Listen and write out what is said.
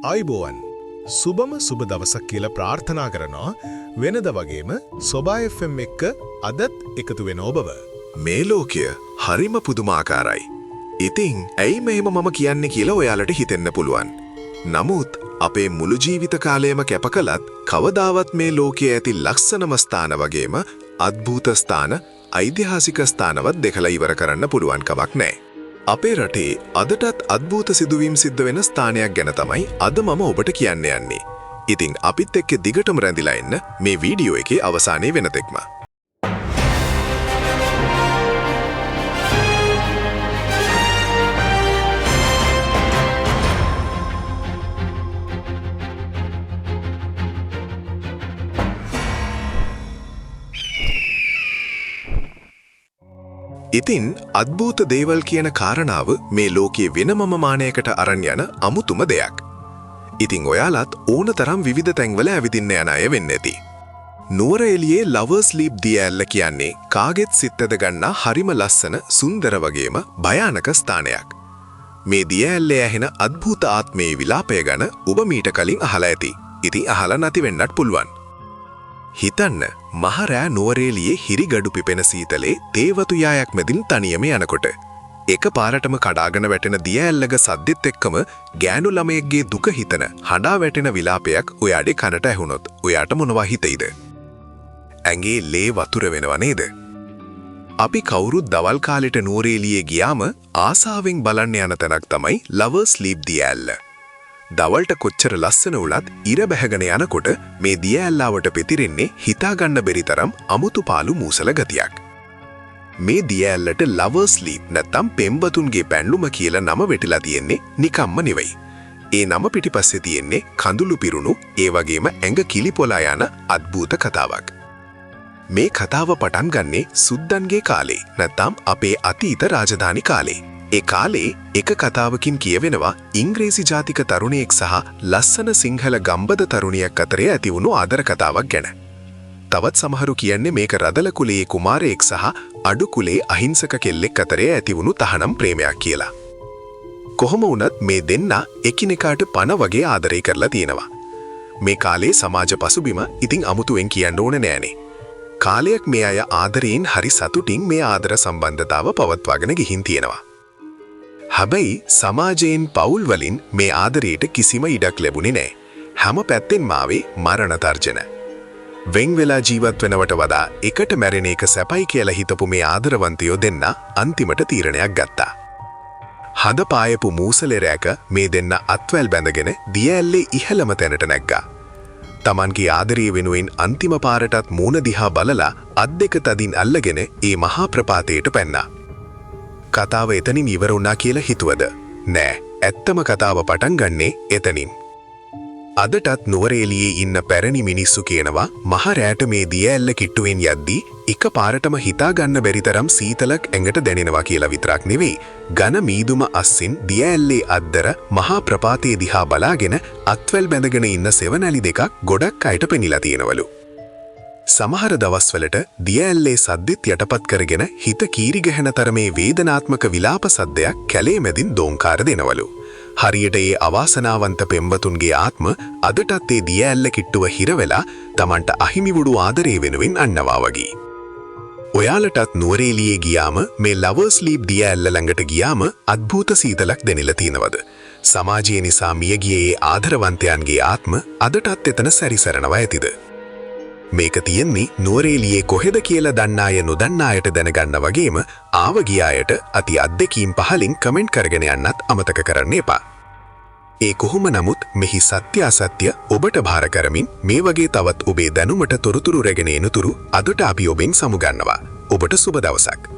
අයිබෝවන් සුබම සුබ දවසක් කියලා ප්‍රාර්ථනා කරනවා වෙනද වගේම සොබා FM එක්ක අදත් එකතු වෙන ඔබව. මේ ලෝකය හරිම පුදුමාකාරයි. ඉතින් ඇයි මෙහෙම මම කියන්නේ කියලා ඔයාලට හිතෙන්න පුළුවන්. නමුත් අපේ මුළු ජීවිත කාලයම කැප කළත් කවදාවත් මේ ලෝකයේ ඇති ලස්සනම ස්ථාන වගේම අద్භූත ස්ථාන, ඓතිහාසික ස්ථානවත් දෙකලා ඉවර කරන්න පුළුවන් කමක් නැහැ. අපේ රටේ අදටත් අద్භූත සිදුවීම් සිද්ධ වෙන ස්ථානයක් ගැන තමයි අද මම ඔබට කියන්න යන්නේ. ඉතින් අපිත් එක්ක දිගටම රැඳිලා ඉන්න මේ වීඩියෝ එකේ අවසානයේ වෙනතෙක්ම. ඉතින් අద్භූත දේවල් කියන කාරණාව මේ ලෝකයේ වෙනමම මානයකට අරන් යන අමුතුම දෙයක්. ඉතින් ඔයාලත් ඕනතරම් විවිධ තැන්වල ඇවිදින්න යන අය වෙන්න ඇති. නුවර එළියේ ලවර්ස් ලීප් දිය ඇල්ල කියන්නේ කාගෙත් සිතද ගන්නා හරිම ලස්සන, සුන්දර වගේම භයානක ස්ථානයක්. මේ දිය ඇල්ලේ ඇහෙන අద్භූත ආත්මයේ විලාපය ගැන ඔබ මීට කලින් අහලා ඇති. ඉතින් අහලා නැති වෙන්නත් පුළුවන්. හිතන්න මහරෑ නුවරඑළියේ හිරිගඩු පිපෙන සීතලේ තේවතු යායක් මැදින් තනියම යනකොට එක පාරටම කඩාගෙන වැටෙන දිය ඇල්ලක සද්දෙත් එක්කම ගෑනු ළමයෙක්ගේ දුක හිතන හඬා වැටෙන විලාපයක් ඔයාගේ කනට ඇහුනොත් ඔයාට මොනවා හිතෙයිද? ඇඟේ ලේ වතුර වෙනව නේද? අපි කවුරුත් දවල් කාලෙට නුවරඑළියේ ගියාම ආසාවෙන් බලන්න යන තැනක් තමයි ලවර්ස් ලීප් දිය ඇල්ල. දවල්ට කොච්චර ලස්සන වුණත් ඉර බැහැගෙන යනකොට මේ දිය ඇල්ලාවට පෙතිරෙන්නේ හිතා ගන්න බැරි තරම් අමුතු පාළු මූසල ගතියක්. මේ දිය ඇල්ලට ලවර්ස් ලීප් නැත්නම් පෙම්වතුන්ගේ පැන්ලුම කියලා නම වෙටිලා තියෙන්නේ නිකම්ම නෙවෙයි. ඒ නම පිටිපස්සේ තියෙන්නේ කඳුළු පිරුණු ඒ වගේම ඇඟ කිලිපොලා යන අద్භූත කතාවක්. මේ කතාව පටන් ගන්නේ සුද්දන්ගේ කාලේ නැත්නම් අපේ අතීත රාජධානි කාලේ. ඒ කාලේ එක කතාවකින් කියවෙනවා ඉංග්‍රීසි ජාතික තරුණියෙක් සහ ලස්සන සිංහල ගම්බද තරුණියක් අතරේ ඇතිවුණු ආදර කතාවක් ගැන. තවත් සමහරු කියන්නේ මේක රදල කුලයේ කුමාරයෙක් සහ අඩු කුලයේ අහිංසක කෙල්ලෙක් අතරේ ඇතිවුණු තහනම් ප්‍රේමයක් කියලා. කොහොම වුණත් මේ දෙන්න එකිනෙකාට පණ වගේ ආදරය කරලා තියෙනවා. මේ කාලේ සමාජ පසුබිම ඉතින් අමුතුවෙන් කියන්න ඕනේ නෑනේ. කාලයක් මේ අය ආදරයෙන් හරි සතුටින් මේ ආදර සම්බන්ධතාව පවත්වාගෙන ගිහින් තියෙනවා. හැබැයි සමාජයෙන් පවුල් වලින් මේ ආදරයට කිසිම ඉඩක් ලැබුණේ නැහැ. හැම පැත්තෙන්ම ආවේ මරණ තර්ජන. වෙන් වෙලා ජීවත් වෙනවට වඩා එකට මැරෙන එක සැපයි කියලා හිතපු මේ ආදරවන්තයෝ දෙන්න අන්තිමට තීරණයක් ගත්තා. හද පායපු මූසලේ රැක මේ දෙන්න අත්වැල් බැඳගෙන දිය ඇල්ලේ ඉහළම තැනට නැග්ගා. Tamanගේ ආදරය වෙනුවෙන් අන්තිම පාරටත් මූණ දිහා බලලා අත් දෙක තදින් අල්ලගෙන ඒ මහා ප්‍රපාතයට පැන්නා. කතාව එතනින් ඉවර වුණා කියලා හිතුවද? නෑ, ඇත්තම කතාව පටන් ගන්නේ එතනින්. අදටත් නුවරඑළියේ ඉන්න පැරණි මිනිස්සු කියනවා මහ රැට මේ දිය ඇල්ල කිට්ටුවෙන් යද්දී එක පාරටම හිතා ගන්න බැරි තරම් සීතලක් ඇඟට දැනෙනවා කියලා විතරක් නෙවෙයි, ඝන මීදුම අස්සින් දිය ඇල්ලේ අද්දර මහා ප්‍රපාතයේ දිහා බලාගෙන අත්වැල් බැඳගෙන ඉන්න සෙවණැලි දෙකක් ගොඩක් අයට පෙනිලා තියෙනවලු. සමහර දවස්වලට දිය ඇල්ලේ සද්දෙත් යටපත් කරගෙන හිත කීරි ගැහෙන තරමේ වේදනාත්මක විලාප සද්දයක් කැලේ මැදින් දෝංකාර දෙනවලු. හරියට ඒ අවාසනාවන්ත පෙම්වතුන්ගේ ආත්ම අදටත් ඒ දිය ඇල්ල කිට්ටුව හිර වෙලා Tamanට අහිමි වුණු ආදරේ වෙනුවෙන් අන්නවා වගේ. ඔයාලටත් නුවරඑළියේ ගියාම මේ ලවර්ස් ලීප් දිය ඇල්ල ළඟට ගියාම අద్භූත සීතලක් දැනෙලා තියෙනවද? සමාජය නිසා මියගියේ ආදරවන්තයන්ගේ ආත්ම අදටත් එතන සැරිසරනවා ඇතිද? මේක තියෙන්නේ නුවරඑළියේ කොහෙද කියලා දන්න අය නොදන්න අයට දැනගන්න වගේම ආව ගිය අයට අති අත්දැකීම් පහලින් කමෙන්ට් කරගෙන යන්නත් අමතක කරන්න එපා. ඒ කොහොම නමුත් මෙහි සත්‍ය අසත්‍ය ඔබට භාර කරමින් මේ වගේ තවත් ඔබේ දැනුමට තොරතුරු රැගෙන එනතුරු අදට අපි ඔබෙන් සමුගන්නවා. ඔබට සුබ දවසක්.